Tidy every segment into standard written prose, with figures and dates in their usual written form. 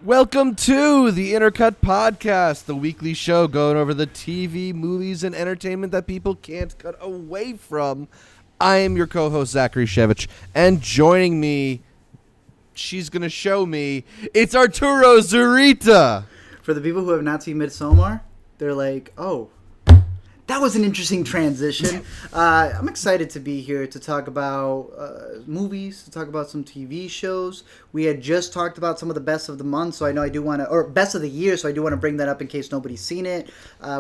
Welcome to the Intercut podcast, the weekly show going over the TV, movies, and entertainment that people can't cut away from. I am your co-host, Zachary Shevich, and joining me, she's going to show me, it's Arturo Zurita. For the people who have not seen Midsommar, they're like, oh, that was an interesting transition. I'm excited to be here to talk about movies, to talk about some TV shows. We had just talked about some of the best of the month, so I know I do want to, or best of the year, so I do want to bring that up in case nobody's seen it.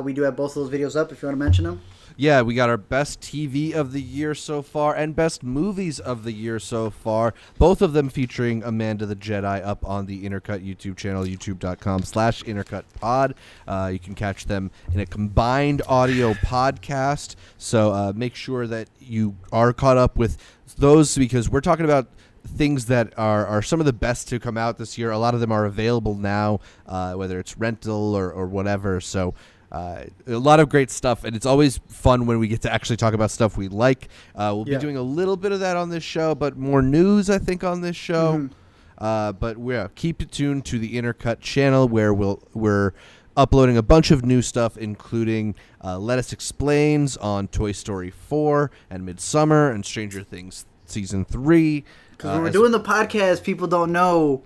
We do have both of those videos up if you want to mention them. Yeah, we got our best TV of the year so far and best movies of the year so far. Both of them featuring Amanda the Jedi up on the Intercut YouTube channel, youtube.com/intercutpod. You can catch them in a combined audio podcast. So make sure that you are caught up with those because we're talking about things that are some of the best to come out this year. A lot of them are available now, whether it's rental or whatever. So a lot of great stuff, and it's always fun when we get to actually talk about stuff we like. We'll be doing a little bit of that on this show, but more news, I think, on this show. But keep it tuned to the Intercut channel where we're uploading a bunch of new stuff, including Let Us Explains on Toy Story 4 and Midsommar and Stranger Things Season 3. Because when we're doing the podcast, people don't know,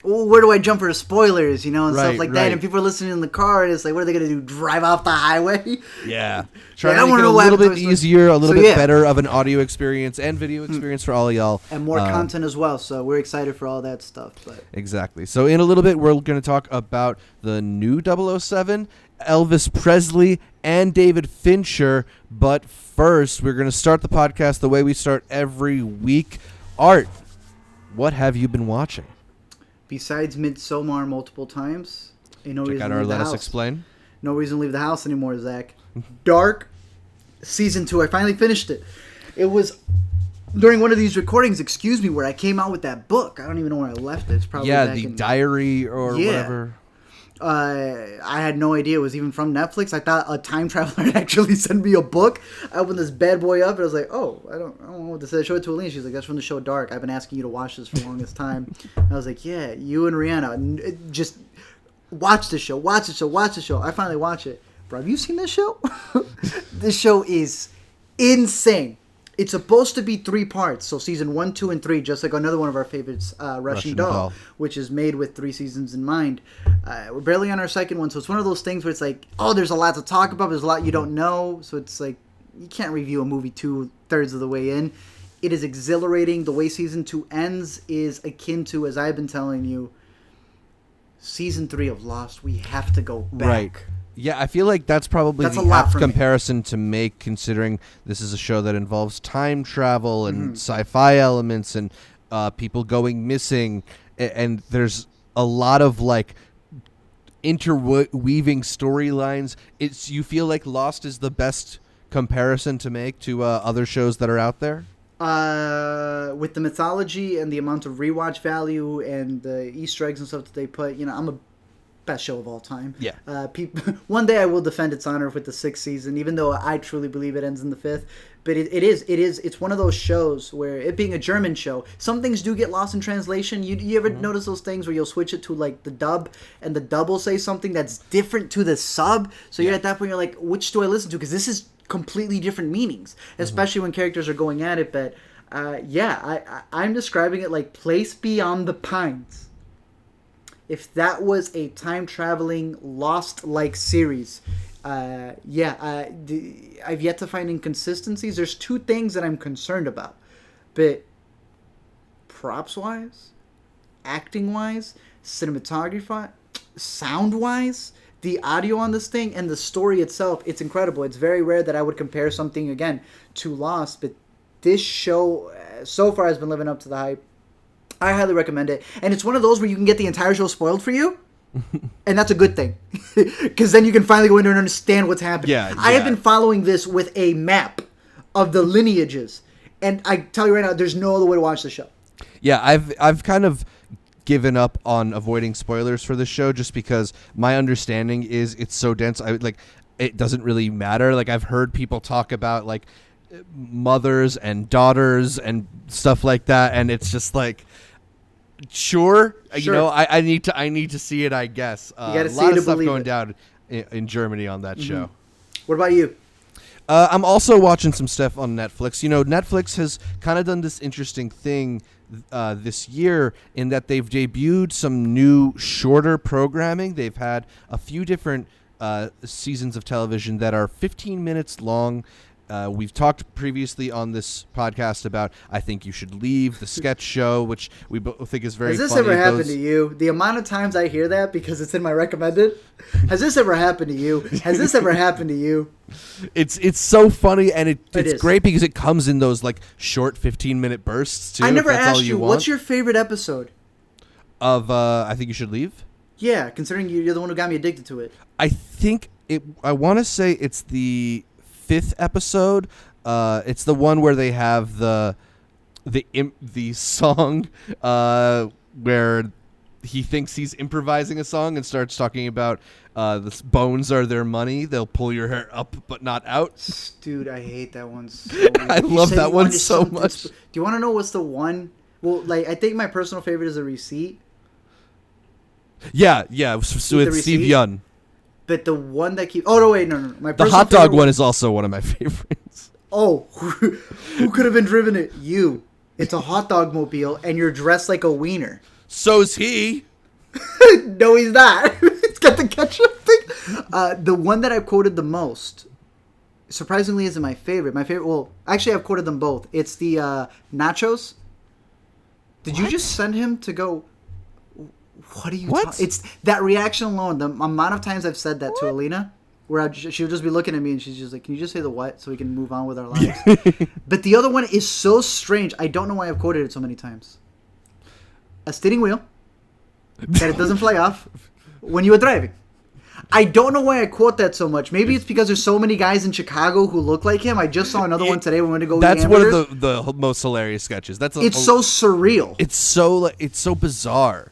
where do I jump for spoilers, and stuff like that. And people are listening in the car, and it's like, what are they going to do, drive off the highway? Yeah. Trying to make it a little bit easier, a little bit better of an audio experience and video experience for all of y'all. And more content as well, so we're excited for all that stuff. But Exactly. So in a little bit, we're going to talk about the new 007, Elvis Presley, and David Fincher. But first, we're going to start the podcast the way we start every week. Art, what have you been watching? Besides Midsommar multiple times, no Check reason out to our leave the Let Us house. Explain. No reason to leave the house anymore, Zach. Dark, Season 2. I finally finished it. It was during one of these recordings, where I came out with that book. I don't even know where I left it. It's probably back the in diary or whatever. I had no idea it was even from Netflix. I thought a time traveler had actually sent me a book. I opened this bad boy up and I was like, oh, I don't know what this is. I showed it to Aline. She's like, that's from the show Dark. I've been asking you to watch this for the longest time. And I was like, yeah, you and Rihanna, just watch the show. Watch the show. Watch the show. I finally watch it. Bro, have you seen this show? This show is insane. It's supposed to be 3 parts, so season 1, 2, and 3, just like another one of our favorites, Russian Doll, which is made with 3 seasons in mind. We're barely on our second one, so it's one of those things where it's like, oh, there's a lot to talk about, there's a lot you don't know, so it's like, you can't review a movie 2/3 of the way in. It is exhilarating. The way season 2 ends is akin to, as I've been telling you, season 3 of Lost. We have to go back. Right. Yeah, I feel like that's probably the apt comparison to make, considering this is a show that involves time travel and sci-fi elements and people going missing, and there's a lot of interweaving storylines. You feel like Lost is the best comparison to make to other shows that are out there? With the mythology and the amount of rewatch value and the Easter eggs and stuff that they put, I'm a best show of all time. Yeah. One day I will defend its honor with the 6th season, even though I truly believe it ends in the 5th. But it's one of those shows where, it being a German show, some things do get lost in translation. You ever notice those things where you'll switch it to the dub, and the dub will say something that's different to the sub? So you're at that point, you're like, which do I listen to? Because this is completely different meanings, especially when characters are going at it. But I'm describing it like Place Beyond the Pines. If that was a time-traveling, Lost-like series, I've yet to find inconsistencies. There's 2 things that I'm concerned about. But props-wise, acting-wise, cinematography, sound-wise, the audio on this thing, and the story itself, it's incredible. It's very rare that I would compare something, again, to Lost. But this show, so far, has been living up to the hype. I highly recommend it. And it's one of those where you can get the entire show spoiled for you. And that's a good thing. Because then you can finally go in there and understand what's happening. Yeah. I have been following this with a map of the lineages. And I tell you right now, there's no other way to watch the show. Yeah, I've kind of given up on avoiding spoilers for the show just because my understanding is it's so dense. It doesn't really matter. I've heard people talk about mothers and daughters and stuff like that, and it's just Sure. You Sure. know, I need to see it, I guess. You gotta a see lot it of to stuff believe going it. down in Germany on that show. What about you? I'm also watching some stuff on Netflix. You know, Netflix has kind of done this interesting thing this year in that they've debuted some new shorter programming. They've had a few different seasons of television that are 15 minutes long. We've talked previously on this podcast about I Think You Should Leave, the sketch show, which we both think is very funny. Has this ever happened to you? The amount of times I hear that because it's in my recommended. Has this ever happened to you? Has this ever happened to you? It's so funny, and it's is. great because it comes in those like short 15-minute bursts too. I never if that's all asked you, want. what's your favorite episode? Of I Think You Should Leave? Yeah, considering you're the one who got me addicted to it. I think I want to say it's the 5th episode. It's the one where they have the song where he thinks he's improvising a song and starts talking about the bones are their money. They'll pull your hair up but not out. Dude, I hate that one so much. I love that one so much. Do you want to know what's the one? Well, like I think my personal favorite is A Receipt. Yeah, with Steve Receipt? Yeun. But the one that keeps... Oh, no, wait, no. My The personal hot dog favorite one is also one of my favorites. Oh, who could have been driven it? You. It's a hot dog mobile, and you're dressed like a wiener. So's he. No, he's not. It's got the ketchup thing. The one that I've quoted the most, surprisingly, isn't my favorite. My favorite... Well, actually, I've quoted them both. It's the nachos. Did you just send him to go... What are you talking? It's that reaction alone. The amount of times I've said that to Alina, where she'll just be looking at me and she's just like, "Can you just say the what so we can move on with our lives?" But the other one is so strange. I don't know why I've quoted it so many times. A steering wheel that it doesn't fly off when you are driving. I don't know why I quote that so much. Maybe it's because there's so many guys in Chicago who look like him. I just saw another one today when we went to go. That's eat one hamburgers. of the most hilarious sketches. It's so surreal. It's so bizarre.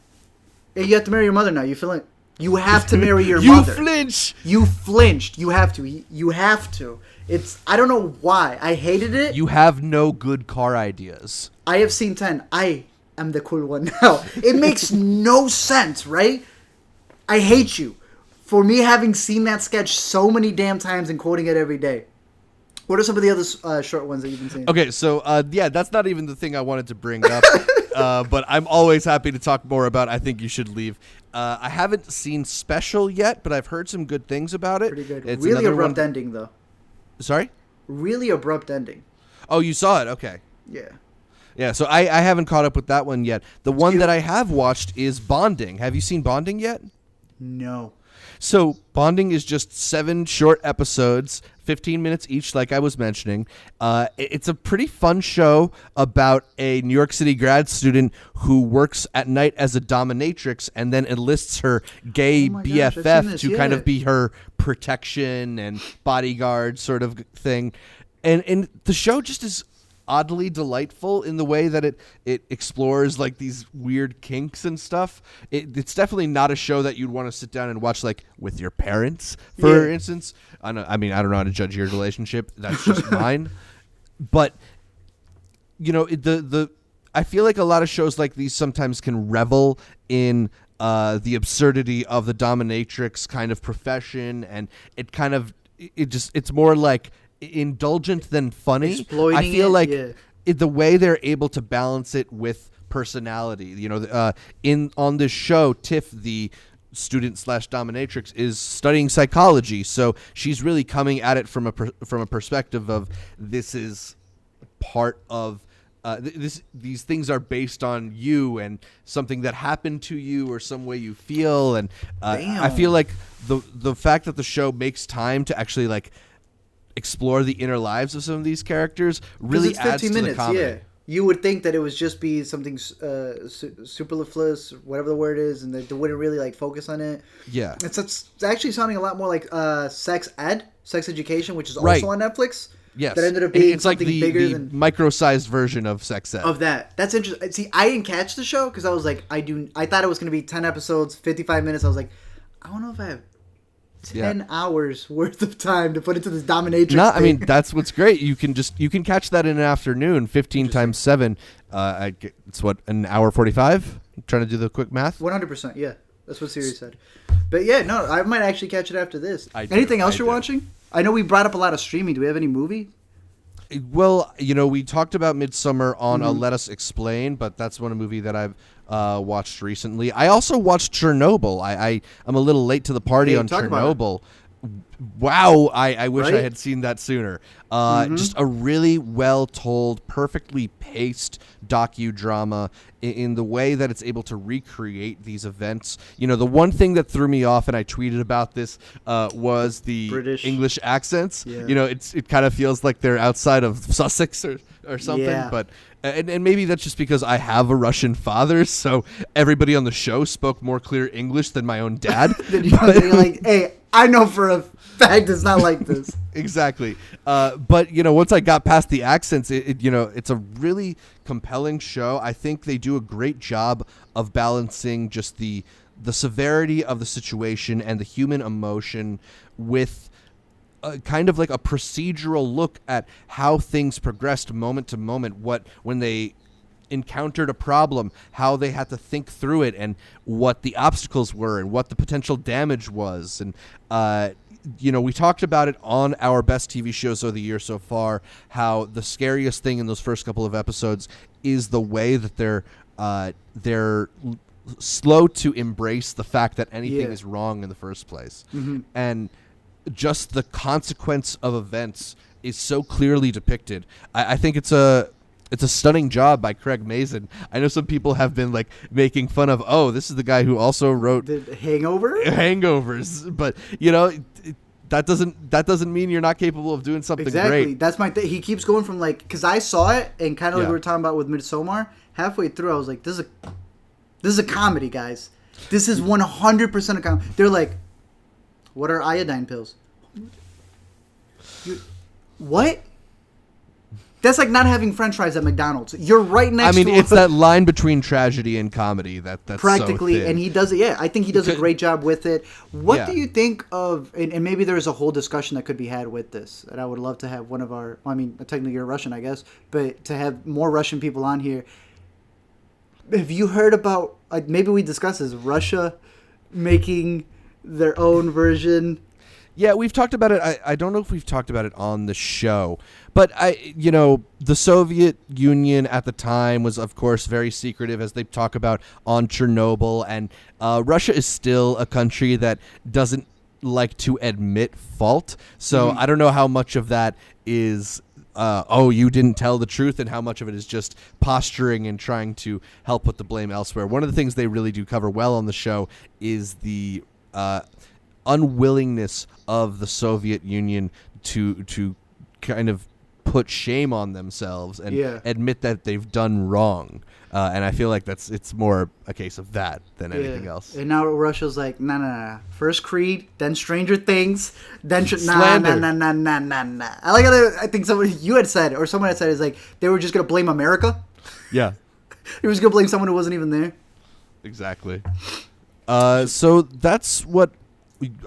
Yeah, you have to marry your mother now. You feel it? You have to marry your You mother. flinch. You flinched. You have to. You have to. It's. I don't know why. I hated it. You have no good car ideas. I have seen 10. I am the cool one now. It makes no sense, right? I hate you for me having seen that sketch so many damn times and quoting it every day. What are some of the other short ones that you've been seeing? Okay, so yeah, that's not even the thing I wanted to bring up. But I'm always happy to talk more about I Think You Should Leave. I haven't seen Special yet, but I've heard some good things about it. Pretty good. It's really abrupt one... ending, though. Sorry? Really abrupt ending. Oh, you saw it? Okay. Yeah. Yeah, so I haven't caught up with that one yet. The one that I have watched is Bonding. Have you seen Bonding yet? No. So Bonding is just 7 short episodes, 15 minutes each, like I was mentioning. It's a pretty fun show about a New York City grad student who works at night as a dominatrix and then enlists her gay BFF to kind of be her protection and bodyguard sort of thing. And the show just is oddly delightful in the way that it explores like these weird kinks and stuff. It's definitely not a show that you'd want to sit down and watch like with your parents, for instance. I don't know how to judge your relationship. That's just mine. But you know, I feel like a lot of shows like these sometimes can revel in the absurdity of the dominatrix kind of profession, and it's more like indulgent than funny. Exploiting I feel like yeah. The way they're able to balance it with personality. You know, on this show, Tiff, the student / dominatrix, is studying psychology, so she's really coming at it from a perspective of this is part of these things are based on you and something that happened to you or some way you feel, and I feel like the fact that the show makes time to actually like explore the inner lives of some of these characters really adds to the comedy. Yeah. You would think that it would just be something superfluous, whatever the word is, and they wouldn't really like focus on it. Yeah, it's actually sounding a lot more like sex education, which is right. also on Netflix. Yes, that ended up being it's like the micro-sized version of sex ed. Of that. That's interesting. See, I didn't catch the show because I was like, I thought it was going to be 10 episodes, 55 minutes. I was like, I don't know if I have 10 hours worth of time to put into this dominatrix thing. I mean, that's what's great. You can catch that in an afternoon. 15 times 7. It's what, an hour 45? Trying to do the quick math. 100%. Yeah, that's what Siri said. But yeah, no, I might actually catch it after this. Anything else you're watching? I know we brought up a lot of streaming. Do we have any movie? Well, we talked about Midsommar on Let Us Explain, but that's one movie that I've watched recently. I also watched Chernobyl. I'm a little late to the party on Chernobyl. Wow, I wish I had seen that sooner. Just a really well-told, perfectly paced docudrama in the way that it's able to recreate these events. The one thing that threw me off, and I tweeted about this, was the British English accents. Yeah. It kind of feels like they're outside of Sussex or something. Yeah. But and maybe that's just because I have a Russian father, so everybody on the show spoke more clear English than my own dad. You're like, hey, I know for a fact it's not like this. Exactly. But, once I got past the accents, it's a really compelling show. I think they do a great job of balancing just the severity of the situation and the human emotion with kind of like a procedural look at how things progressed moment to moment, when they encountered a problem, how they had to think through it, and what the obstacles were and what the potential damage was. And we talked about it on our best TV shows of the year so far, how the scariest thing in those first couple of episodes is the way that they're slow to embrace the fact that anything is wrong in the first place. And just the consequence of events is so clearly depicted. I think it's a stunning job by Craig Mazin. I know some people have been making fun of, this is the guy who also wrote Hangovers, but that doesn't mean you're not capable of doing something great. That's my thing. He keeps going from because I saw it, and kind of like we were talking about with Midsommar, halfway through I was like, this is a comedy, guys. This is 100% a comedy. They're like, what are iodine pills? What? That's like not having French fries at McDonald's. You're right next to... it's that line between tragedy and comedy that's practically, so thin. And he does it. Yeah, I think he does a great job with it. What do you think of... And maybe there's a whole discussion that could be had with this. And I would love to have one of our... technically you're Russian, I guess. But to have more Russian people on here. Have you heard about... maybe we discuss this. Russia making their own version... Yeah, we've talked about it. I don't know if we've talked about it on the show, but the Soviet Union at the time was, of course, very secretive, as they talk about on Chernobyl, and Russia is still a country that doesn't like to admit fault. So I don't know how much of that is, you didn't tell the truth, and how much of it is just posturing and trying to help put the blame elsewhere. One of the things they really do cover well on the show is the unwillingness of the Soviet Union to kind of put shame on themselves and admit that they've done wrong. And I feel like it's more a case of that than anything else. And now Russia's like, nah. First Creed, then Stranger Things, then nah. I like how I think you had said, or someone had said, is like they were just gonna blame America. Yeah, they were just gonna blame someone who wasn't even there. Exactly. So that's what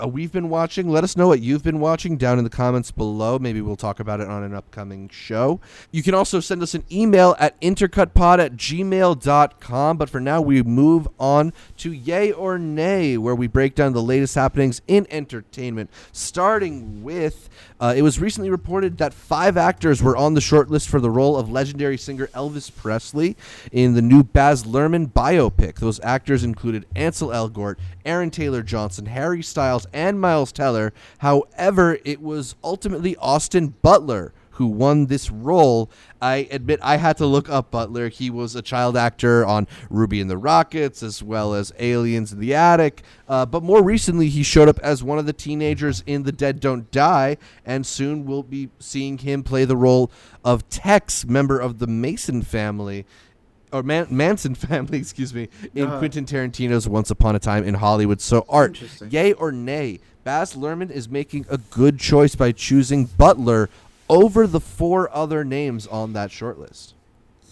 we've been watching. Let us know what you've been watching down in the comments below. Maybe we'll talk about it on an upcoming show. You can also send us an email at intercutpod@gmail.com. But for now, we move on to Yay or Nay, where we break down the latest happenings in entertainment. Starting with, it was recently reported that 5 actors were on the short list for the role of legendary singer Elvis Presley in the new Baz Luhrmann biopic. Those actors included Ansel Elgort, Aaron Taylor Johnson, Harry Styles, and Miles Teller. However, it was ultimately Austin Butler who won this role. I admit I had to look up Butler. He was a child actor on Ruby and the Rockets, as well as Aliens in the Attic. But more recently, he showed up as one of the teenagers in The Dead Don't Die, and soon we'll be seeing him play the role of Tex, member of the Mason family. Or Manson family, excuse me, in Quentin Tarantino's Once Upon a Time in Hollywood. So, Art, yay or nay, Baz Luhrmann is making a good choice by choosing Butler over the 4 other names on that shortlist.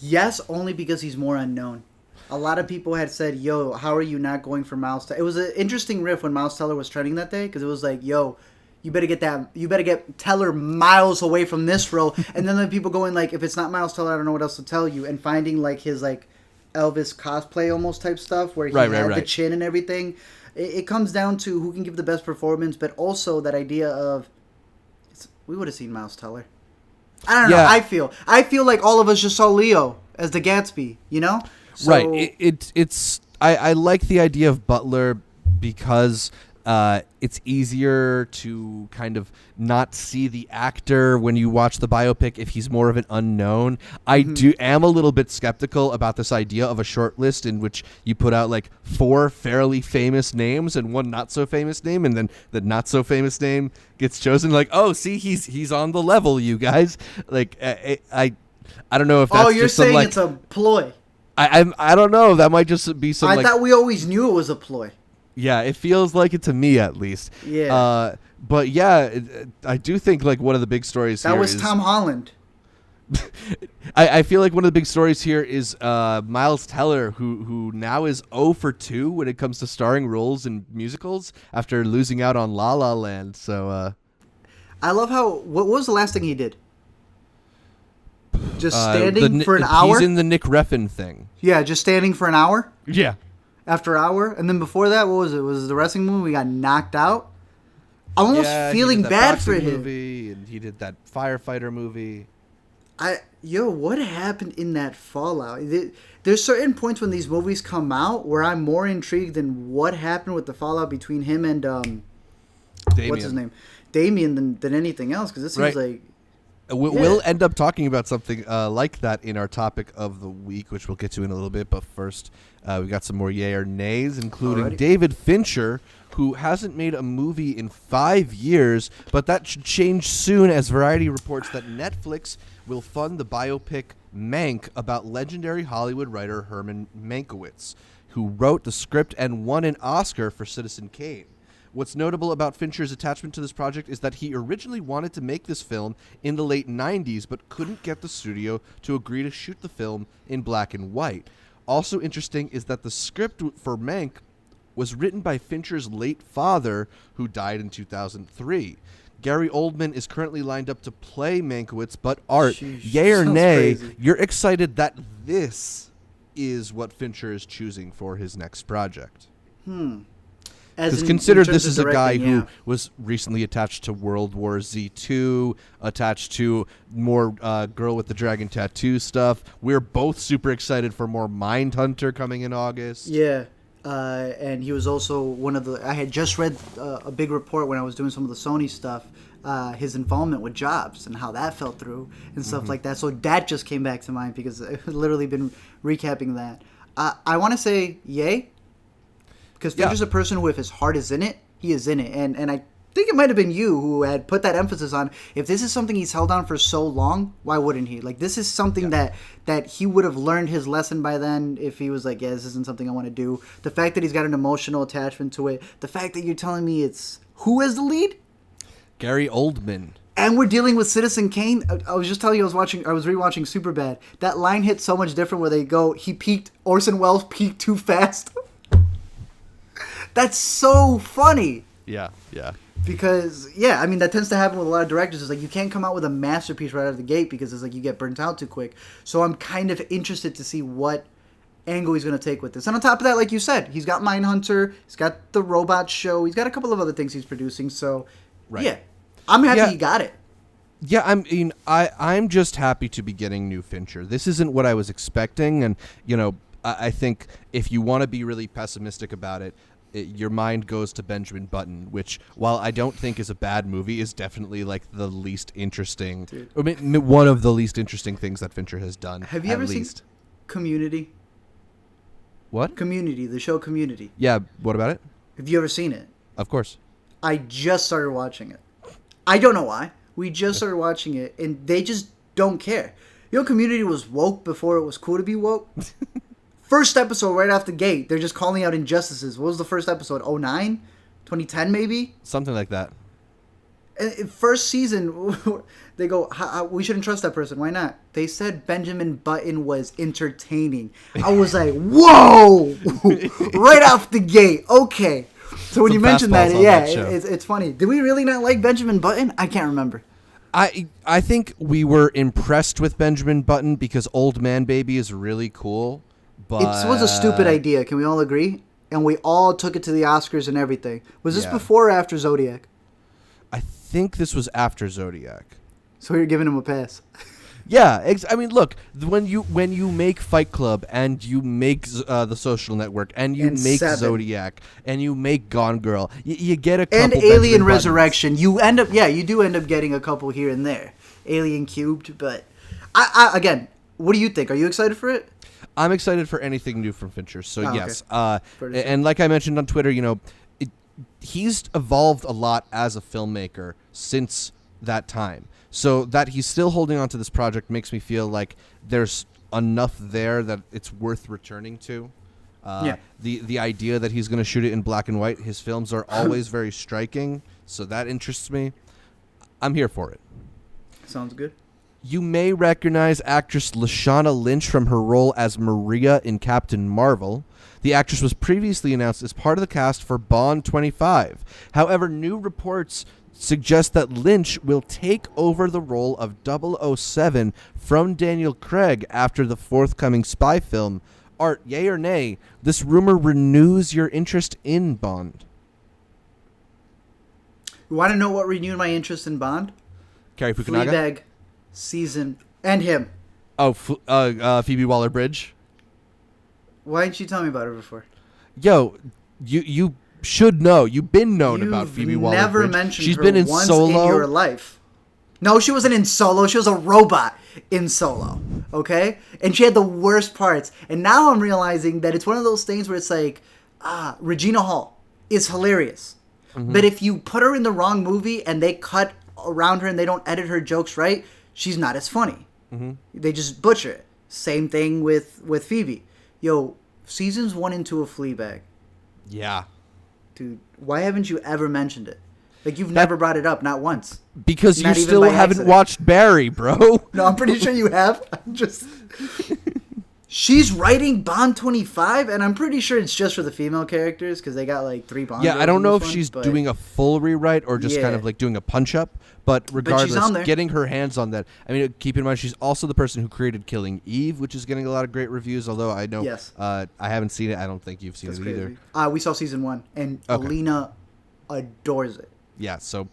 Yes, only because he's more unknown. A lot of people had said, yo, how are you not going for Miles Teller? It was an interesting riff when Miles Teller was trending that day, because it was like, yo, you better get Teller miles away from this role. And then the people going like, if it's not Miles Teller, I don't know what else to tell you. And finding like his like Elvis cosplay almost type stuff where he Right, had the right. chin and everything. It comes down to who can give the best performance, but also that idea of we would have seen Miles Teller. I don't know. I feel like all of us just saw Leo as the Gatsby, you know? So, right. I like the idea of Butler because it's easier to kind of not see the actor when you watch the biopic if he's more of an unknown. I am a little bit skeptical about this idea of a short list in which you put out like 4 fairly famous names and 1 not so famous name, and then the not so famous name gets chosen. Like, oh, see, he's on the level, you guys. Like, I don't know if that's you're just saying some, like, it's a ploy. I don't know. That might just be some. I thought we always knew it was a ploy. Yeah, it feels like it to me, at least. Yeah. But yeah, I do think like one of the big stories that here was is, Tom Holland. I feel like one of the big stories here is Miles Teller, who now is 0 for 2 when it comes to starring roles in musicals after losing out on La La Land. So I love how. What was the last thing he did? Just standing for an hour? He's in the Nick Refn thing. Yeah, just standing for an hour? Yeah. After hour? And then before that, what was it? Was it the wrestling movie? We got knocked out? I'm almost feeling bad for him. Movie, and he did that firefighter movie. What happened in that fallout? There's certain points when these movies come out where I'm more intrigued than what happened with the fallout between him and Damien. what's his name? Damien than anything else, because it seems like we'll end up talking about something like that in our topic of the week, which we'll get to in a little bit. But first, we got some more yay or nays, including David Fincher, who hasn't made a movie in 5 years, but that should change soon as Variety reports that Netflix will fund the biopic Mank about legendary Hollywood writer Herman Mankiewicz, who wrote the script and won an Oscar for Citizen Kane. What's notable about Fincher's attachment to this project is that he originally wanted to make this film in the late 90s, but couldn't get the studio to agree to shoot the film in black and white. Also interesting is that the script for Mank was written by Fincher's late father, who died in 2003. Gary Oldman is currently lined up to play Mankiewicz, but Art, yay or nay, you're excited that this is what Fincher is choosing for his next project. Because consider this is a guy who was recently attached to World War Z2, attached to more Girl with the Dragon Tattoo stuff. We're both super excited for more Mindhunter coming in August. Yeah. And he was also one of the... I had just read a big report when I was doing some of the Sony stuff, his involvement with Jobs and how that fell through and stuff like that. So that just came back to mind because I've literally been recapping that. I want to say yay. Because Fincher's a person who, if his heart is in it, he is in it. And I think it might have been you who had put that emphasis on, if this is something he's held on for so long, why wouldn't he? Like, this is something that he would have learned his lesson by then if he was like, yeah, this isn't something I want to do. The fact that he's got an emotional attachment to it. The fact that you're telling me it's who as the lead? Gary Oldman. And we're dealing with Citizen Kane. I was just telling you, I was rewatching Superbad. That line hits so much different where they go, Orson Welles peaked too fast. That's so funny. Yeah. Because, I mean, that tends to happen with a lot of directors. It's like you can't come out with a masterpiece right out of the gate because it's like you get burnt out too quick. So I'm kind of interested to see what angle he's going to take with this. And on top of that, like you said, he's got Mindhunter, he's got the Robot Show, he's got a couple of other things he's producing. So, I'm happy he got it. Yeah, I'm just happy to be getting new Fincher. This isn't what I was expecting, and, I think if you want to be really pessimistic about it, your mind goes to Benjamin Button, which, while I don't think is a bad movie, is definitely like the least interesting, one of the least interesting things that Fincher has done. Have you ever seen Community? What? Community, the show Community. Yeah, what about it? Have you ever seen it? Of course. I just started watching it. I don't know why. We just started watching it, and they just don't care. Community was woke before it was cool to be woke. First episode right off the gate, they're just calling out injustices. What was the first episode? 2009? 2010 maybe? Something like that. And first season, they go, we shouldn't trust that person. Why not? They said Benjamin Button was entertaining. I was like, whoa! Right off the gate. Okay. So when you mentioned that, it's funny. Did we really not like Benjamin Button? I can't remember. I think we were impressed with Benjamin Button because Old Man Baby is really cool. But It was a stupid idea. Can we all agree? And we all took it to the Oscars and everything. Was this before or after Zodiac? I think this was after Zodiac. So you're giving him a pass. Yeah, I mean, look, when you make Fight Club and you make The Social Network and you make Seven. Zodiac and you make Gone Girl, you get a couple. And Benjamin Alien Buttons. Resurrection. You do end up getting a couple here and there. Alien Cubed, but I again, what do you think? Are you excited for it? I'm excited for anything new from Fincher. So Oh, yes, okay. and like I mentioned on Twitter, he's evolved a lot as a filmmaker since that time. So that he's still holding on to this project makes me feel like there's enough there that it's worth returning to. The idea that he's going to shoot it in black and white, his films are always very striking, so that interests me. I'm here for it. Sounds good. You may recognize actress Lashana Lynch from her role as Maria in Captain Marvel. The actress was previously announced as part of the cast for Bond 25. However, new reports suggest that Lynch will take over the role of 007 from Daniel Craig after the forthcoming spy film. Art, yay or nay, this rumor renews your interest in Bond? You want to know what renewed my interest in Bond? Carrie Fukunaga? Fleabag season and him. Oh, Phoebe Waller-Bridge? Why didn't you tell me about her before? Yo, you should know. You've been known about Phoebe Waller-Bridge. Never mentioned She's her been in once Solo. in your life. No, she wasn't in Solo. She was a robot in Solo. Okay? And she had the worst parts. And now I'm realizing that it's one of those things where it's like, Regina Hall is hilarious. Mm-hmm. But if you put her in the wrong movie and they cut around her and they don't edit her jokes right, she's not as funny. Mm-hmm. They just butcher it. Same thing with Phoebe. Yo, seasons 1 and 2 of Fleabag. Yeah. Dude, why haven't you ever mentioned it? Like, you've never brought it up, not once. Because Not you even still by haven't accident. watched Barry, bro. No, I'm pretty sure you have. I'm just... She's writing Bond 25, and I'm pretty sure it's just for the female characters, because they got, like, 3 Bond Yeah, girls I don't in know this if one, she's but- doing a full rewrite or just kind of, like, doing a punch-up. But regardless, on there. getting her hands on that. I mean, keep in mind, she's also the person who created Killing Eve, which is getting a lot of great reviews, although I know Yes. I haven't seen it. I don't think you've seen That's it crazy. either. We saw season 1, and Okay. Alina adores it. Yeah, so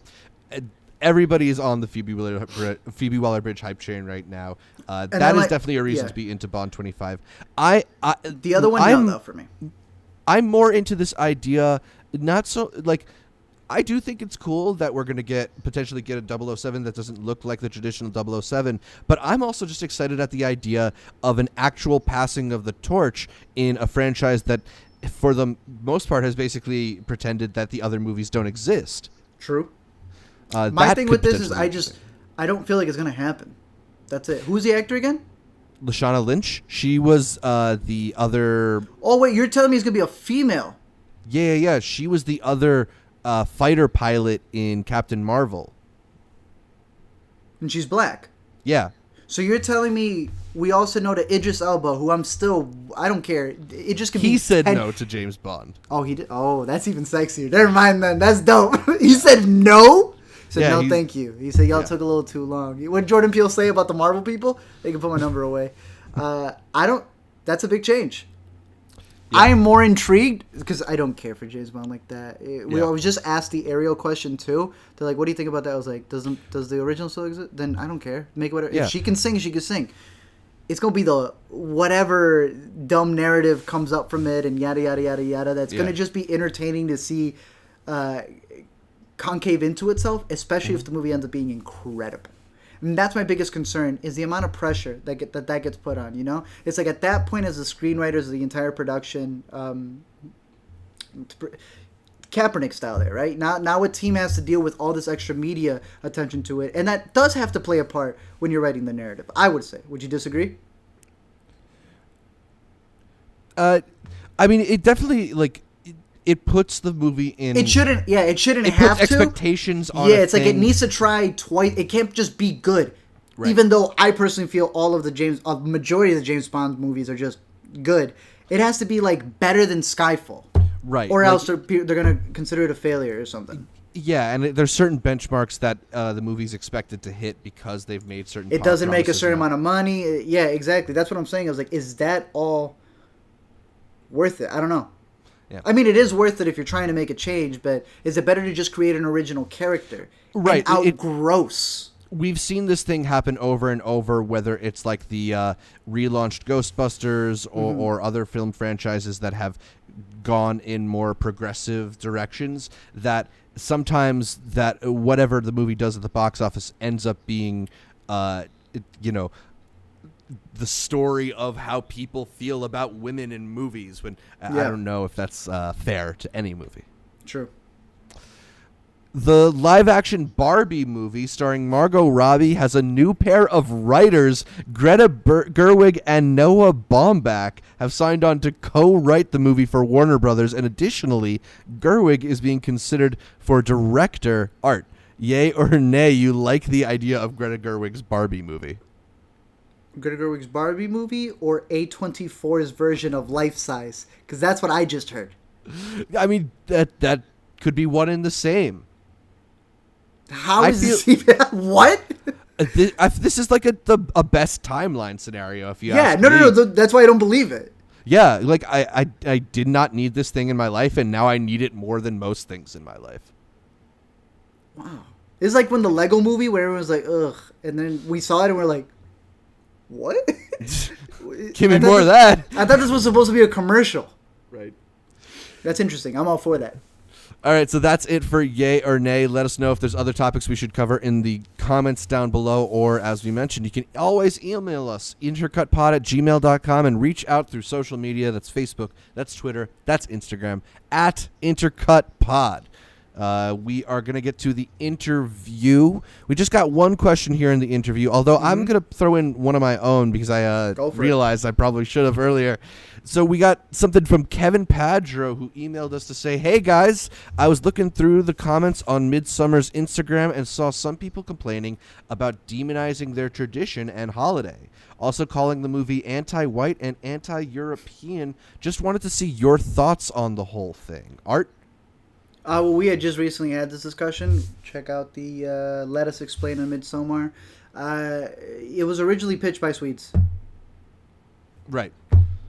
everybody is on the Phoebe Waller-Bridge hype train right now. That then, is like, definitely a reason yeah. to be into Bond 25. The other one, no, though, for me. I'm more into this idea, not so, like, I do think it's cool that we're going to potentially get a 007 that doesn't look like the traditional 007, but I'm also just excited at the idea of an actual passing of the torch in a franchise that, for the most part, has basically pretended that the other movies don't exist. True. My thing with this is potentially I don't feel like it's going to happen. That's it. Who's the actor again? Lashana Lynch, she was the other... Oh, wait, you're telling me it's going to be a female? Yeah. She was the other fighter pilot in Captain Marvel. And she's black. Yeah. So you're telling me we also know that Idris Elba, who I don't care. It just could be... He said no to James Bond. Oh, he did? Oh, that's even sexier. Never mind then. That's dope. He said no? He said, no, thank you. He said, y'all took a little too long. What did Jordan Peele say about the Marvel people? They can put my number away. That's a big change. Yeah. I am more intrigued because I don't care for James Bond like that. We always just asked the Ariel question too. They're like, "What do you think about that?" I was like, "Does the original still exist?" Then I don't care. Make whatever. Yeah. If she can sing, she can sing. It's gonna be the whatever dumb narrative comes up from it and yada yada yada yada. That's gonna just be entertaining to see concave into itself, especially if the movie ends up being incredible. And that's my biggest concern is the amount of pressure that gets put on, you know? It's like at that point as the screenwriters of the entire production, Kaepernick style there, right? Now a team has to deal with all this extra media attention to it. And that does have to play a part when you're writing the narrative, I would say. Would you disagree? I mean, it definitely, like... It puts the movie in... It shouldn't have puts to. expectations on it's like it needs to try twice. It can't just be good. Right. Even though I personally feel a majority of the James Bond movies are just good. It has to be like better than Skyfall. Right. Or else they're going to consider it a failure or something. Yeah, and there's certain benchmarks that the movie's expected to hit because they've made certain... It doesn't make a certain amount of money. Yeah, exactly. That's what I'm saying. I was like, is that all... worth it. I don't know. Yeah. I mean, it is worth it if you're trying to make a change, but is it better to just create an original character? Right. And outgross. We've seen this thing happen over and over, whether it's like the relaunched Ghostbusters or other film franchises that have gone in more progressive directions, that sometimes that whatever the movie does at the box office ends up being, the story of how people feel about women in movies. When I don't know if that's fair to any movie. True. The live-action Barbie movie starring Margot Robbie has a new pair of writers. Greta Gerwig and Noah Baumbach have signed on to co-write the movie for Warner Brothers, and additionally, Gerwig is being considered for director art. Yay or nay, you like the idea of Greta Gerwig's Barbie movie? Greta Gerwig's Barbie movie or A24's version of Life Size? Because that's what I just heard. I mean, that could be one and the same. How is this even... What? This is like a best timeline scenario, if you ask me. No. That's why I don't believe it. Yeah, like I did not need this thing in my life, and now I need it more than most things in my life. Wow. It's like when the Lego movie where everyone was like, ugh, and then we saw it and we're like, what? Give me more of that. I thought this was supposed to be a commercial. Right. That's interesting. I'm all for that. All right, so that's it for Yay or Nay. Let us know if there's other topics we should cover in the comments down below, or as we mentioned, you can always email us, intercutpod@gmail.com, and reach out through social media. That's Facebook, that's Twitter, that's Instagram, @intercutpod. We are going to get to the interview. We just got one question here in the interview, although I'm going to throw in one of my own because I realized I probably should have earlier. So we got something from Kevin Padro, who emailed us to say, hey, guys, I was looking through the comments on Midsommar's Instagram and saw some people complaining about demonizing their tradition and holiday, also calling the movie anti-white and anti-European. Just wanted to see your thoughts on the whole thing. Art? Well, we had just recently had this discussion. Check out the Let Us Explain in Midsommar. It was originally pitched by Swedes. Right.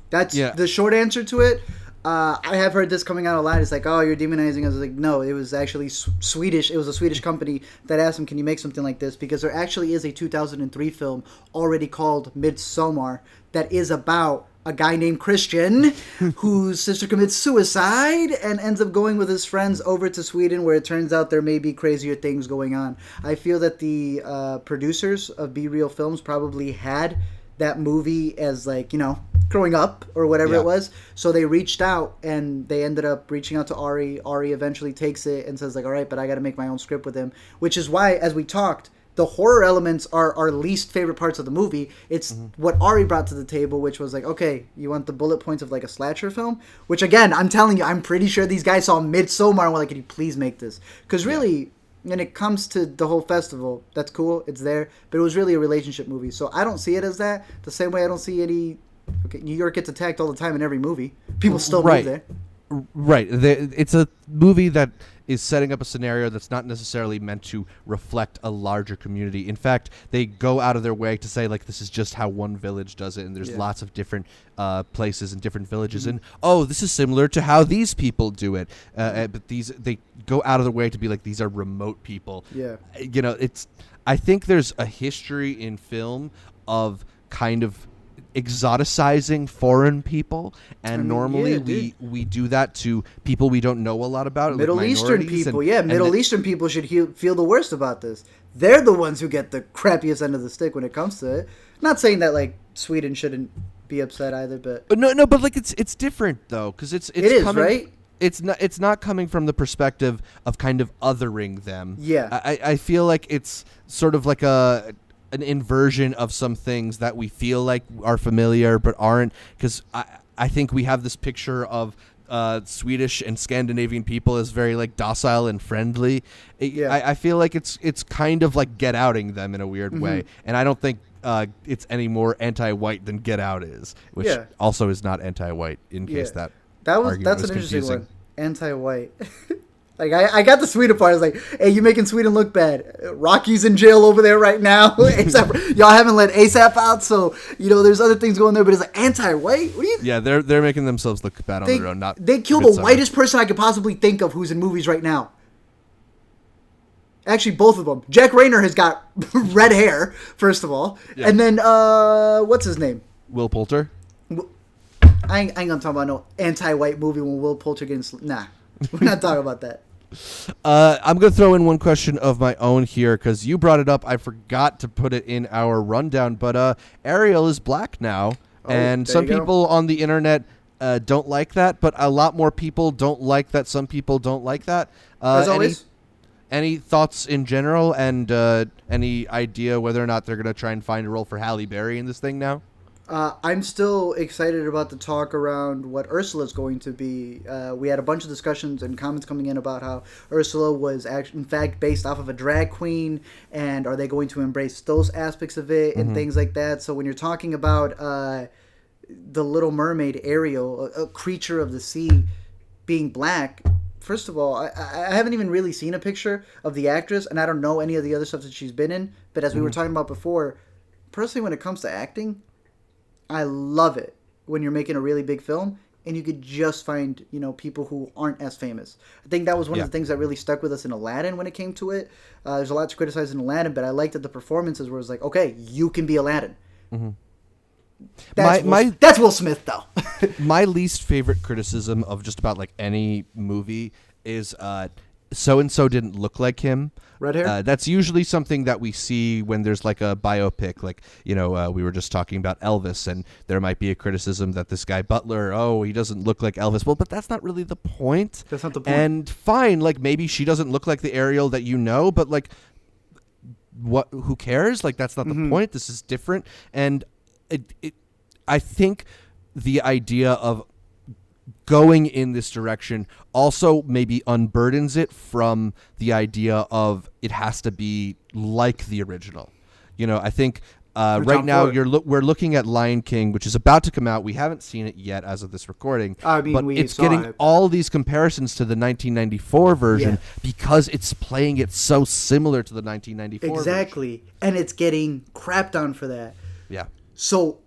That's the short answer to it. I have heard this coming out a lot. It's like, oh, you're demonizing us. I was like, no, it was actually Swedish. It was a Swedish company that asked them, can you make something like this? Because there actually is a 2003 film already called Midsommar that is about a guy named Christian whose sister commits suicide and ends up going with his friends over to Sweden, where it turns out there may be crazier things going on. I feel that the producers of Be Real Films probably had that movie as, like, you know, growing up or whatever it was. So they reached out and they ended up reaching out to Ari. Ari eventually takes it and says, like, all right, but I got to make my own script with him, which is why, as we talked, the horror elements are our least favorite parts of the movie. It's what Ari brought to the table, which was like, okay, you want the bullet points of like a slasher film? Which, again, I'm telling you, I'm pretty sure these guys saw Midsommar and were like, can you please make this? Because really, when it comes to the whole festival, that's cool, it's there, but it was really a relationship movie. So I don't see it as that. The same way I don't see any... Okay, New York gets attacked all the time in every movie. People still move there. Right. It's a movie that is setting up a scenario that's not necessarily meant to reflect a larger community. In fact, they go out of their way to say, like, this is just how one village does it, and there's lots of different places and different villages, and, oh, this is similar to how these people do it. But they go out of their way to be like, these are remote people. Yeah. You know, I think there's a history in film of kind of exoticizing foreign people, and normally we do that to people we don't know a lot about. Middle Eastern people, Middle Eastern people should feel the worst about this. They're the ones who get the crappiest end of the stick when it comes to it. Not saying that like Sweden shouldn't be upset either, but no, but like it's different though, because it is coming, right. It's not coming from the perspective of kind of othering them. Yeah, I feel like it's sort of like an inversion of some things that we feel like are familiar but aren't, because I think we have this picture of Swedish and Scandinavian people as very like docile and friendly. I feel like it's kind of like Get Outing them in a weird way, and I don't think it's any more anti-white than Get Out is, which also is not anti-white, in case that's an interesting one. Anti-white. Like, I got the Sweden part. I was like, hey, you making Sweden look bad. Rocky's in jail over there right now. ASAP, y'all haven't let ASAP out, so, there's other things going there, but it's like anti-white? What do you... Yeah, they're making themselves look bad on their own. They killed the whitest person I could possibly think of who's in movies right now. Actually, both of them. Jack Rayner has got red hair, first of all. Yeah. And then, what's his name? Will Poulter. I ain't gonna talk about no anti-white movie when Will Poulter getting... Nah, we're not talking about that. I'm going to throw in one question of my own here because you brought it up. I forgot to put it in our rundown, but Ariel is black now, and some people on the internet don't like that, but a lot more people don't like that. Some people don't like that. As always. Any thoughts in general, and any idea whether or not they're going to try and find a role for Halle Berry in this thing now? I'm still excited about the talk around what Ursula's going to be. We had a bunch of discussions and comments coming in about how Ursula was in fact based off of a drag queen, and are they going to embrace those aspects of it and things like that. So when you're talking about the Little Mermaid, Ariel, a creature of the sea, being black, first of all, I haven't even really seen a picture of the actress, and I don't know any of the other stuff that she's been in. But as we were talking about before, personally, when it comes to acting, I love it when you're making a really big film and you could just find, people who aren't as famous. I think that was one of the things that really stuck with us in Aladdin when it came to it. There's a lot to criticize in Aladdin, but I liked that the performances were like, okay, you can be Aladdin. Mm-hmm. That's Will Smith, though. My least favorite criticism of just about like any movie is so-and-so didn't look like him. Red hair? That's usually something that we see when there's like a biopic. Like, we were just talking about Elvis, and there might be a criticism that this guy Butler, he doesn't look like Elvis. Well, but that's not really the point. That's not the point. And fine, like maybe she doesn't look like the Ariel that but like, who cares? Like, that's not the point. This is different. And I think the idea of going in this direction also maybe unburdens it from the idea of it has to be like the original. I think right now we're looking at Lion King, which is about to come out. We haven't seen it yet as of this recording, but it's getting all these comparisons to the 1994 version because it's playing it so similar to the 1994 exactly version. And it's getting crapped on for that. Yeah. So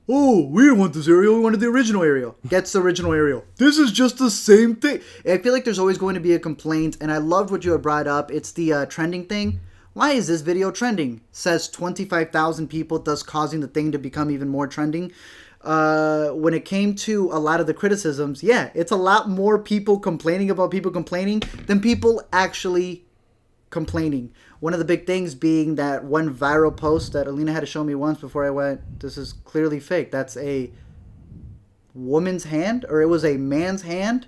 we didn't want this Ariel, we wanted the original Ariel. Gets the original Ariel. This is just the same thing. I feel like there's always going to be a complaint, and I loved what you had brought up. It's the trending thing. Why is this video trending? Says 25,000 people, thus causing the thing to become even more trending. When it came to a lot of the criticisms, it's a lot more people complaining about people complaining than people actually complaining. One of the big things being that one viral post that Alina had to show me once before I went, this is clearly fake. That's a woman's hand, or it was a man's hand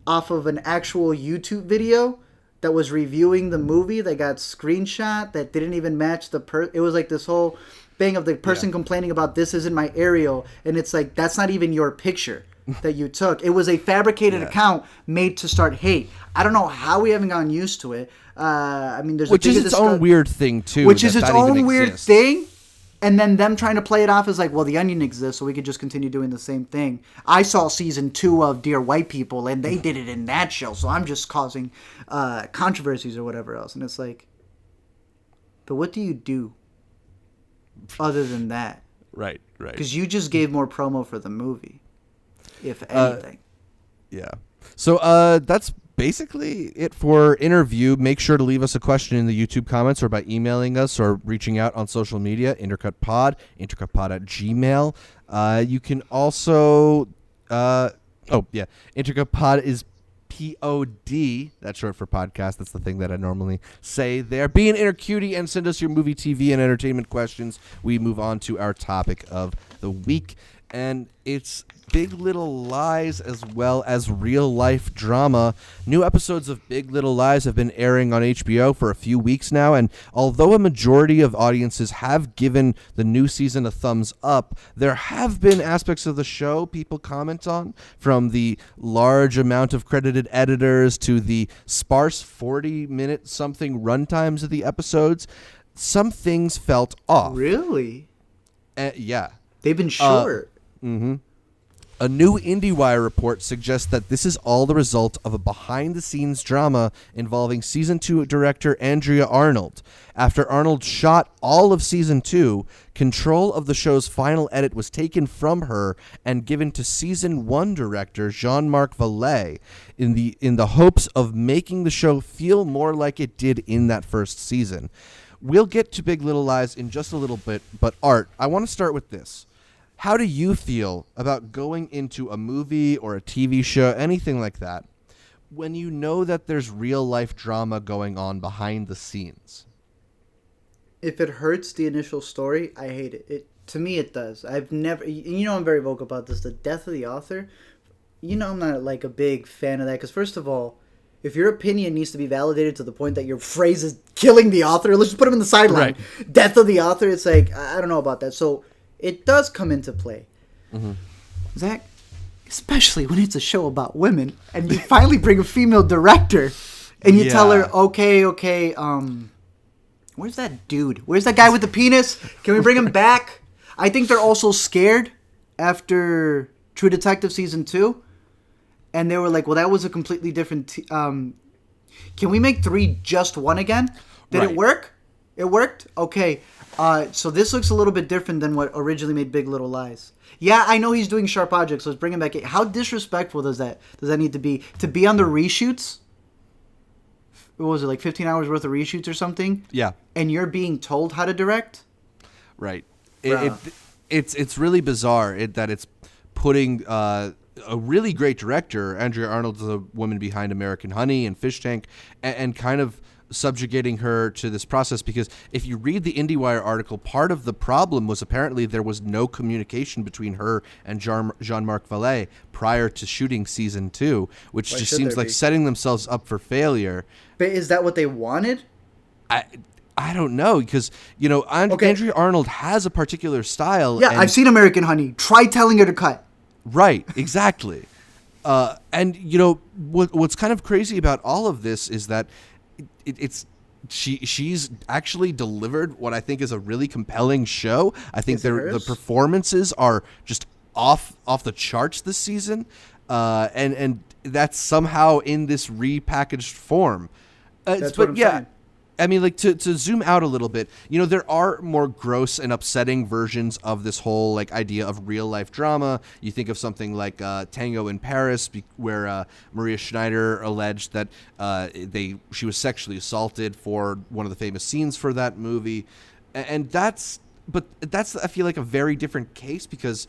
off of an actual YouTube video that was reviewing the movie. They got screenshot that didn't even match it was like this whole thing of the person complaining about this isn't my Ariel, and it's like, that's not even your picture that you took. It was a fabricated account made to start hate. I don't know how we haven't gotten used to it. There's which is its own weird thing too. Which is its own weird thing, and then them trying to play it off as like, well, The Onion exists, so we could just continue doing the same thing. I saw season 2 of Dear White People, and they did it in that show, so I'm just causing controversies or whatever else. And it's like, but what do you do other than that? Right. Because you just gave more promo for the movie, if anything. So that's basically it for interview. Make sure to leave us a question in the YouTube comments or by emailing us or reaching out on social media, intercutpod @gmail. You can also intercutpod is POD. That's short for podcast. That's the thing that I normally say there. Be an intercutie and send us your movie, TV, and entertainment questions. We move on to our topic of the week, and it's Big Little Lies as well as real life drama. New episodes of Big Little Lies have been airing on HBO for a few weeks now, and although a majority of audiences have given the new season a thumbs up, there have been aspects of the show people comment on, from the large amount of credited editors to the sparse 40-minute something runtimes of the episodes. Some things felt off. Really? Yeah. They've been short. A new IndieWire report suggests that this is all the result of a behind-the-scenes drama involving Season 2 director Andrea Arnold. After Arnold shot all of Season 2, control of the show's final edit was taken from her and given to Season 1 director Jean-Marc Vallée in the hopes of making the show feel more like it did in that first season. We'll get to Big Little Lies in just a little bit, but Art, I want to start with this. How do you feel about going into a movie or a TV show, anything like that, when you know that there's real-life drama going on behind the scenes? If it hurts the initial story, I hate it. To me, it does. I've never... I'm very vocal about this. The death of the author. I'm not, like, a big fan of that. Because, first of all, if your opinion needs to be validated to the point that your phrase is killing the author, let's just put him in the sideline. Right. Death of the author, it's like, I don't know about that. So... it does come into play. Mm-hmm. Zach, especially when it's a show about women and you finally bring a female director and you tell her, okay, where's that dude? Where's that guy with the penis? Can we bring him back? I think they're also scared after True Detective Season 2. And they were like, well, that was a completely different... can we make 3 just 1 again? Did it work? It worked? Okay. So this looks a little bit different than what originally made Big Little Lies. Yeah, I know he's doing Sharp Objects, so let's bring him back. How disrespectful does that need to be? To be on the reshoots? What was it, like 15 hours worth of reshoots or something? Yeah. And you're being told how to direct? Right. It's really bizarre that it's putting a really great director, Andrea Arnold, the woman behind American Honey and Fish Tank, and kind of subjugating her to this process, because if you read the IndieWire article, part of the problem was apparently there was no communication between her and Jean-Marc Vallée prior to shooting Season 2, which just seems like setting themselves up for failure. But is that what they wanted? I don't know, because, Andrea Arnold has a particular style. Yeah, I've seen American Honey. Try telling her to cut. Right, exactly. And, what's kind of crazy about all of this is that she's actually delivered what I think is a really compelling show. I think the performances are just off the charts this season, and that's somehow in this repackaged form. That's what I'm saying. I mean, like, to zoom out a little bit, there are more gross and upsetting versions of this whole, like, idea of real-life drama. You think of something like Tango in Paris, where Maria Schneider alleged that she was sexually assaulted for one of the famous scenes for that movie. And that's, I feel like, a very different case, because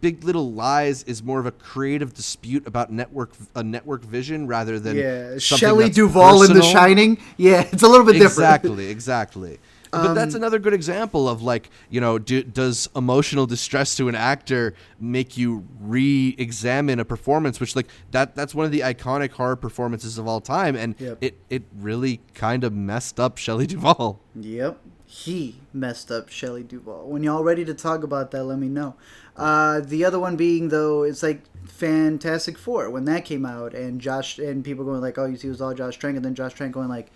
Big Little Lies is more of a creative dispute about a network vision rather than Shelley Duvall personal. In The Shining. Yeah, it's a little bit different. Exactly. But that's another good example of, like, does emotional distress to an actor make you re-examine a performance, which, like, that's one of the iconic horror performances of all time, and it really kind of messed up Shelley Duvall. Yep. He messed up Shelley Duvall. When y'all ready to talk about that, let me know. The other one being, though, it's like Fantastic Four when that came out, and people going like, "Oh, you see, it was all Josh Trank," and then Josh Trank going like,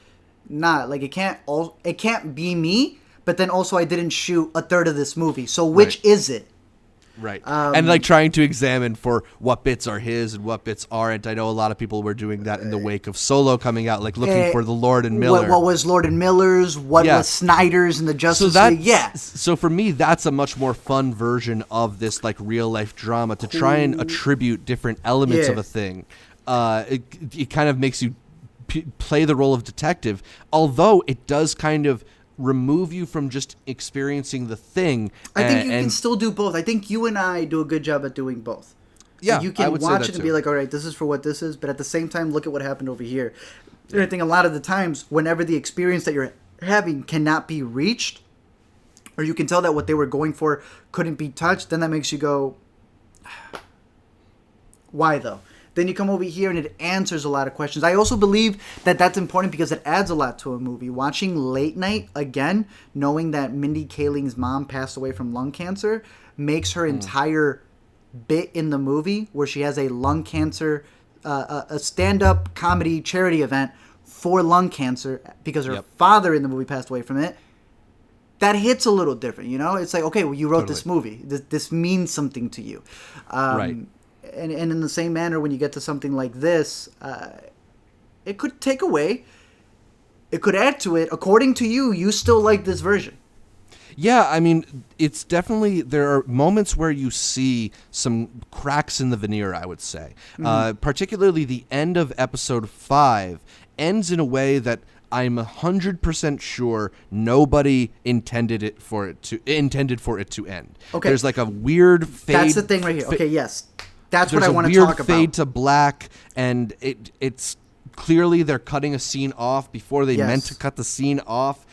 "Nah, like it can't be me." But then also, I didn't shoot a third of this movie, so which is it? Right. And like trying to examine for what bits are his and what bits aren't. I know a lot of people were doing that in the wake of Solo coming out, like looking for the Lord and Miller. What was Lord and Miller's? What was Snyder's and the Justice League? Yeah. So for me, that's a much more fun version of this like real life drama to try and attribute different elements of a thing. It kind of makes you play the role of detective, although it does kind of remove you from just experiencing the thing. I think you can still do both. I think you and I do a good job at doing both. Yeah, you can watch it and be like, all right, this is for what this is, but at the same time, look at what happened over here. And I think a lot of the times, whenever the experience that you're having cannot be reached, or you can tell that what they were going for couldn't be touched, then that makes you go, why though? Then you come over here and it answers a lot of questions. I also believe that that's important because it adds a lot to a movie. Watching Late Night again, knowing that Mindy Kaling's mom passed away from lung cancer, makes her entire bit in the movie where she has a lung cancer, a stand-up comedy charity event for lung cancer because her father in the movie passed away from it. that hits a little different, you know? It's like, okay, well, you wrote this Totally. movie. This means something to you. Right. And in the same manner, when you get to something like this, it could take away, it could add to it. According to you, you still like this version. Yeah, I mean, it's definitely, there are moments where you see some cracks in the veneer, I would say. Particularly the end of episode 5 ends in a way that I'm 100% sure nobody intended for it to end. Okay. There's like a weird fade. That's the thing right here. Okay, yes. That's what I want to There's a talk weird about. fade to black, and it's clearly they're cutting a scene off before they meant to cut the scene off.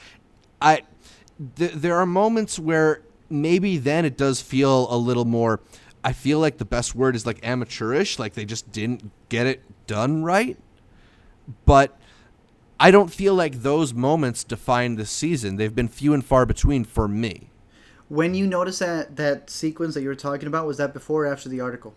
There are moments where maybe then it does feel a little more, I feel like the best word is like amateurish, like they just didn't get it done right. But I don't feel like those moments define this season. They've been few and far between for me. When you notice that sequence that you were talking about, was that before or after the article?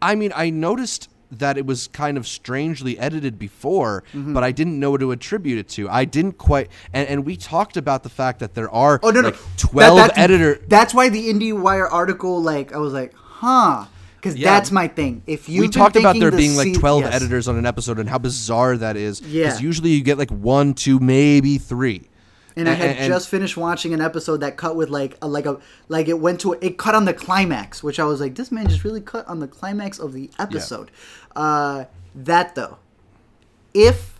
I mean, I noticed that it was kind of strangely edited before, but I didn't know what to attribute it to. I didn't quite, and we talked about the fact that there are 12 editors. That's why the IndieWire article, like, I was like, huh. Because that's my thing. If you talked about there being like 12 editors on an episode and how bizarre that is. Yeah. Because usually you get like 1, 2, maybe 3. And I had just finished watching an episode that cut with it cut on the climax, which I was like, this man just really cut on the climax of the episode. Yeah. That though, if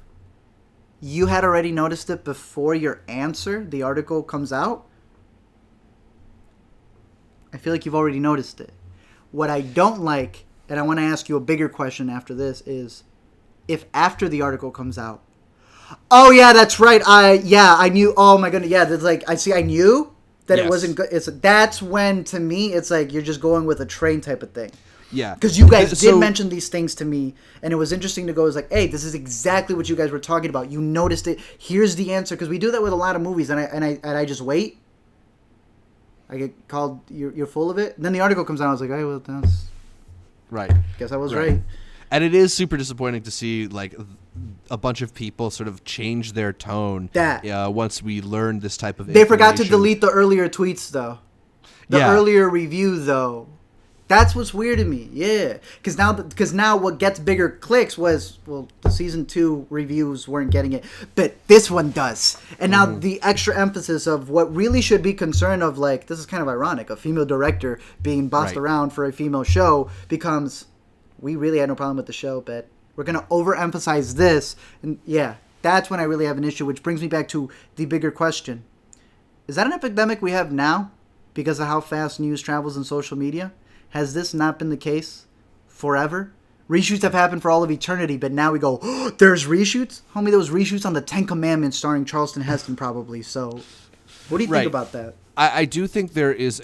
you had already noticed it before your answer, the article comes out, I feel like you've already noticed it. What I don't like, and I want to ask you a bigger question after this, is if after the article comes out, oh yeah, that's right. I knew. Oh my goodness, yeah. That's like I knew that it wasn't good. That's when to me it's like you're just going with a train type of thing. Yeah, because you guys did mention these things to me, and it was interesting to go. It's like, hey, this is exactly what you guys were talking about. You noticed it. Here's the answer. Because we do that with a lot of movies, and I just wait. I get called. You're full of it. And then the article comes out. I was like, hey, well, that's right. Guess I was right. And it is super disappointing to see like a bunch of people sort of change their tone. Once we learned this type of information. They forgot to delete the earlier tweets though. The earlier review though. That's what's weird to me. Yeah, because now what gets bigger clicks was, well, the season 2 reviews weren't getting it, but this one does. And now the extra emphasis of what really should be concern of, like, this is kind of ironic, a female director being bossed around for a female show becomes, we really had no problem with the show, but we're going to overemphasize this. And yeah, that's when I really have an issue, which brings me back to the bigger question. Is that an epidemic we have now because of how fast news travels in social media? Has this not been the case forever? Reshoots have happened for all of eternity, but now we go, oh, there's reshoots? Homie, there was reshoots on the 10 Commandments starring Charleston Heston probably. So what do you think about that? I do think there is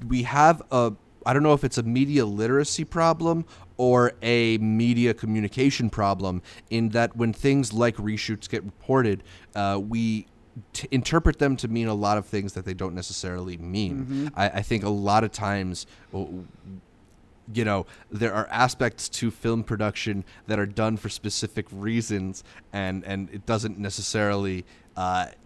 we have I don't know if it's a media literacy problem or a media communication problem in that when things like reshoots get reported, we interpret them to mean a lot of things that they don't necessarily mean. I think a lot of times, there are aspects to film production that are done for specific reasons, and it doesn't necessarily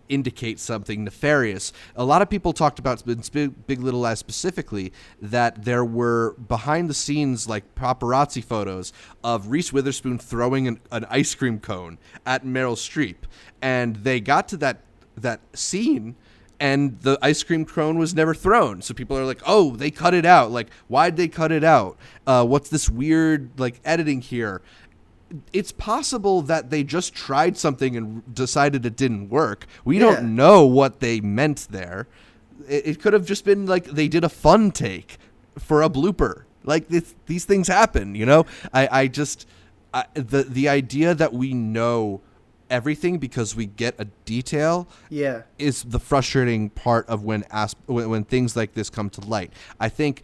indicate something nefarious. A lot of people talked about in Big Little Lies specifically that there were behind the scenes like paparazzi photos of Reese Witherspoon throwing an ice cream cone at Meryl Streep, and they got to that scene and the ice cream cone was never thrown. So people are like, oh, they cut it out. Like, why'd they cut it out? What's this weird like editing here? It's possible that they just tried something and decided it didn't work. We don't know what they meant there. It could have just been like they did a fun take for a blooper. Like these things happen, you know? The idea that we know everything because we get a detail is the frustrating part of when things like this come to light. I think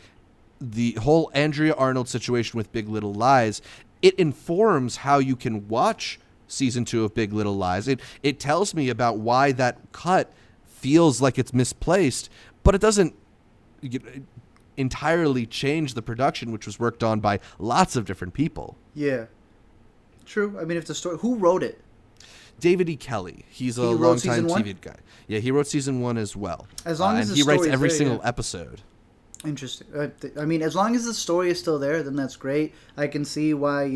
the whole Andrea Arnold situation with Big Little Lies, it informs how you can watch season 2 of Big Little Lies. It tells me about why that cut feels like it's misplaced, but it doesn't entirely change the production, which was worked on by lots of different people. Yeah. True. I mean, if the story, who wrote it? David E. Kelly. He's a He wrote longtime season TV guy. Yeah, he wrote season 1 as well. As long as and the he writes story's every there, single yeah. episode. Interesting. I mean, as long as the story is still there, then that's great. I can see why,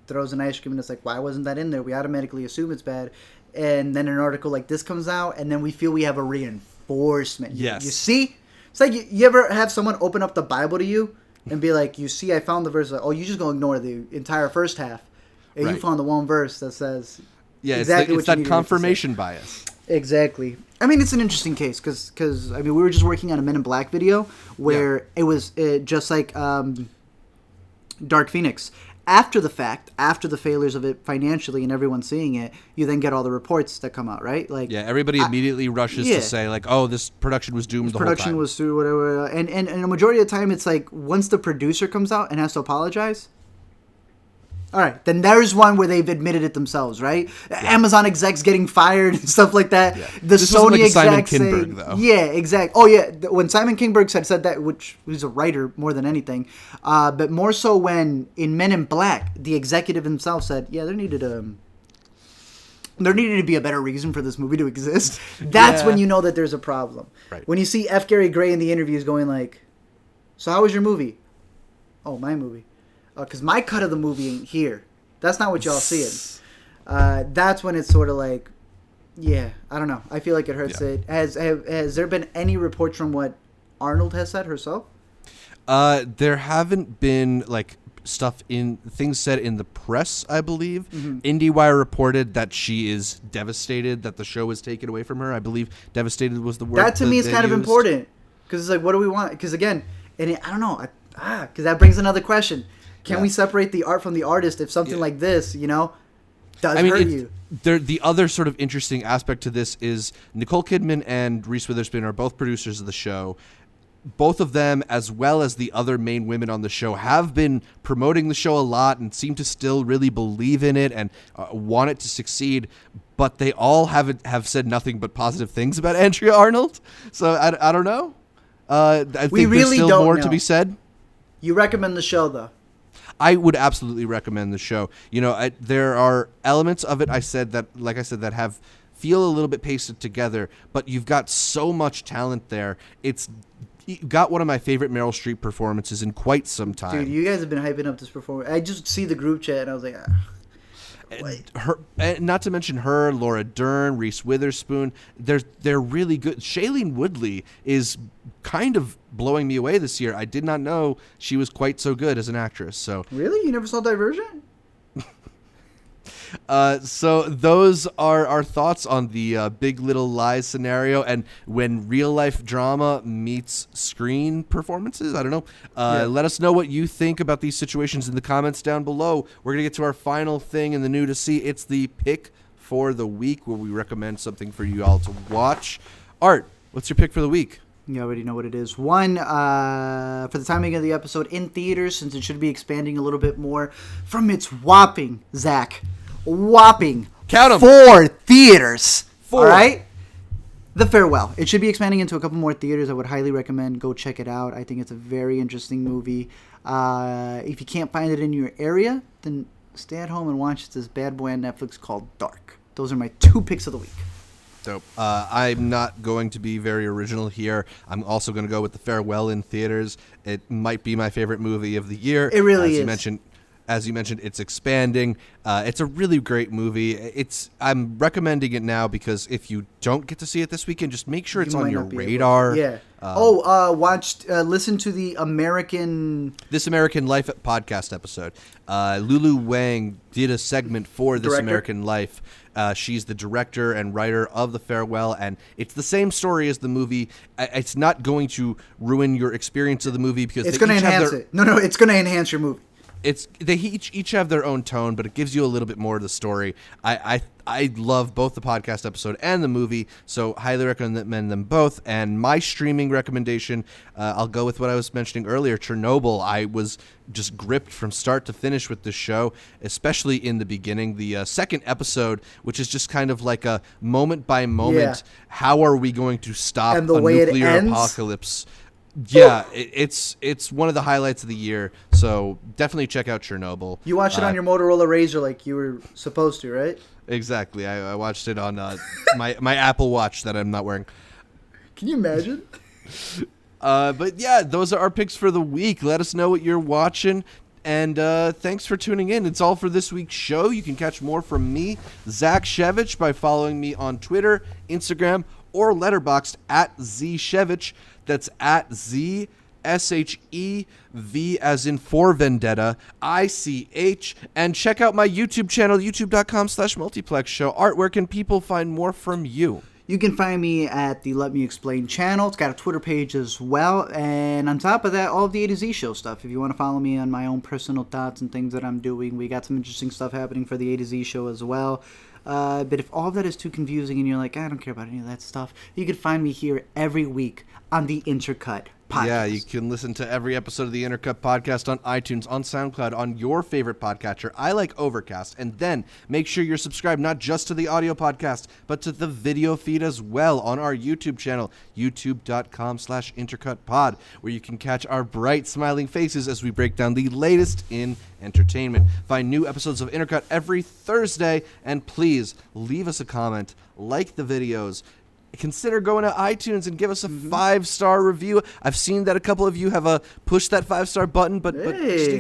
throws an ice cream and it's like, why wasn't that in there? We automatically assume it's bad. And then an article like this comes out, and then we feel we have a reinforcement. Yes. You see? It's like you ever have someone open up the Bible to you and be like, you see, I found the verse. Like, oh, you just going to ignore the entire first half. And Right. you found the one verse that says exactly it's what you that needed confirmation bias. Exactly. I mean, it's an interesting case because we were just working on a Men in Black video where it was just like Dark Phoenix. After the fact, after the failures of it financially and everyone seeing it, you then get all the reports that come out, right? Like, Yeah, everybody immediately rushes to say, like, oh, this production was doomed the whole time. Production was through whatever. And a majority of the time, it's like once the producer comes out and has to apologize, all right, then there's one where they've admitted it themselves, right? Yeah. Amazon execs getting fired and stuff like that. Yeah. The this Sony like execs Simon saying, Kinberg, though. Yeah, exactly. Oh, yeah. When Simon Kinberg said that, which he's a writer more than anything, but more so when in Men in Black, the executive himself said, yeah, there needed to be a better reason for this movie to exist. That's when you know that there's a problem. Right. When you see F. Gary Gray in the interviews going like, so how was your movie? Oh, my movie. Because my cut of the movie ain't here. That's not what y'all seeing. That's when it's sort of like, yeah, I don't know. I feel like it hurts it. Has there been any reports from what Arnold has said herself? There haven't been, like, things said in the press, I believe. Mm-hmm. IndieWire reported that she is devastated that the show was taken away from her. I believe devastated was the word. That to me is kind of important. Because it's like, what do we want? Because again, I don't know. Because that brings another question. Can we separate the art from the artist if something like this, does hurt you? The other sort of interesting aspect to this is Nicole Kidman and Reese Witherspoon are both producers of the show. Both of them, as well as the other main women on the show, have been promoting the show a lot and seem to still really believe in it and want it to succeed. But they all have said nothing but positive things about Andrea Arnold. So I don't know. I think we really there's still don't more know. To be said. You recommend the show, though? I would absolutely recommend the show. There are elements of it I said that feel a little bit pasted together, but you've got so much talent there. It's got one of my favorite Meryl Streep performances in quite some time. Dude, you guys have been hyping up this performance. I just see the group chat and I was like, not to mention her, Laura Dern, Reese Witherspoon. They're really good. Shailene Woodley is kind of blowing me away this year. I did not know she was quite so good as an actress. So really, you never saw Divergent? So those are our thoughts on the Big Little Lies scenario and when real life drama meets screen performances. I don't know. Let us know what you think about these situations in the comments down below. We're going to get to our final thing in the new to see. It's the pick for the week where we recommend something for you all to watch. Art, what's your pick for the week? You already know what it is. One, for the timing of the episode in theaters, since it should be expanding a little bit more from its whopping, Count 'em. 4 theaters. 4. All right? The Farewell. It should be expanding into a couple more theaters. I would highly recommend go check it out. I think it's a very interesting movie. If you can't find it in your area, then stay at home and watch this bad boy on Netflix called Dark. Those are my 2 picks of the week. Dope. I'm not going to be very original here. I'm also going to go with The Farewell in theaters. It might be my favorite movie of the year. It really is. As you mentioned, it's expanding. It's a really great movie. I'm recommending it now because if you don't get to see it this weekend, just make sure it's on your radar. Yeah. Listen to the This American Life podcast episode. Lulu Wang did a segment for This American Life. She's the director and writer of The Farewell, and it's the same story as the movie. It's not going to ruin your experience of the movie because it's going to enhance it. No, it's going to enhance your movie. They each have their own tone, but it gives you a little bit more of the story. I love both the podcast episode and the movie, so highly recommend them both. And my streaming recommendation, I'll go with what I was mentioning earlier, Chernobyl. I was just gripped from start to finish with this show, especially in the beginning. The second episode, which is just kind of like a moment by moment, how are we going to stop a nuclear apocalypse? Yeah, it's one of the highlights of the year. So definitely check out Chernobyl. You watched it on your Motorola Razr like you were supposed to, right? Exactly. I watched it on my Apple Watch that I'm not wearing. Can you imagine? But yeah, those are our picks for the week. Let us know what you're watching. And thanks for tuning in. It's all for this week's show. You can catch more from me, Zach Shevich, by following me on Twitter, Instagram, or Letterboxd at ZShevich. That's at ZSHEV as in for Vendetta, ICH. And check out my YouTube channel, youtube.com/multiplex show. Art, where can people find more from you? You can find me at the Let Me Explain channel. It's got a Twitter page as well. And on top of that, all of the A to Z show stuff. If you want to follow me on my own personal thoughts and things that I'm doing, we got some interesting stuff happening for the A to Z show as well. But if all of that is too confusing and you're like, I don't care about any of that stuff, you can find me here every week on the Intercut podcast. Yeah, you can listen to every episode of the Intercut podcast on iTunes, on SoundCloud, on your favorite podcatcher. I like Overcast. And then make sure you're subscribed not just to the audio podcast, but to the video feed as well on our YouTube channel, youtube.com/intercutpod, where you can catch our bright smiling faces as we break down the latest in entertainment. Find new episodes of Intercut every Thursday, and please leave us a comment, like the videos, consider going to iTunes and give us a 5-star review. I've seen that a couple of you have pushed that 5-star button, but just a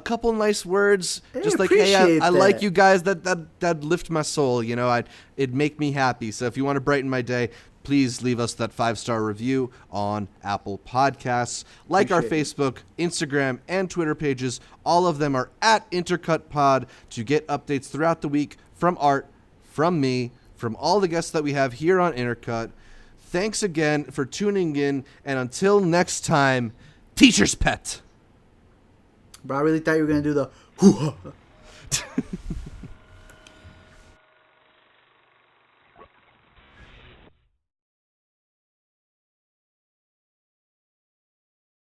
couple nice words, just like, hey, I like you guys. That lift my soul. You know, it'd make me happy. So if you want to brighten my day, please leave us that 5-star review on Apple Podcasts. Like our Facebook, Instagram, and Twitter pages. All of them are at Intercut Pod to get updates throughout the week from Art, from me, from all the guests that we have here on Intercut. Thanks again for tuning in, and until next time, teacher's pet. Bro, I really thought you were going to do the hoo-ha.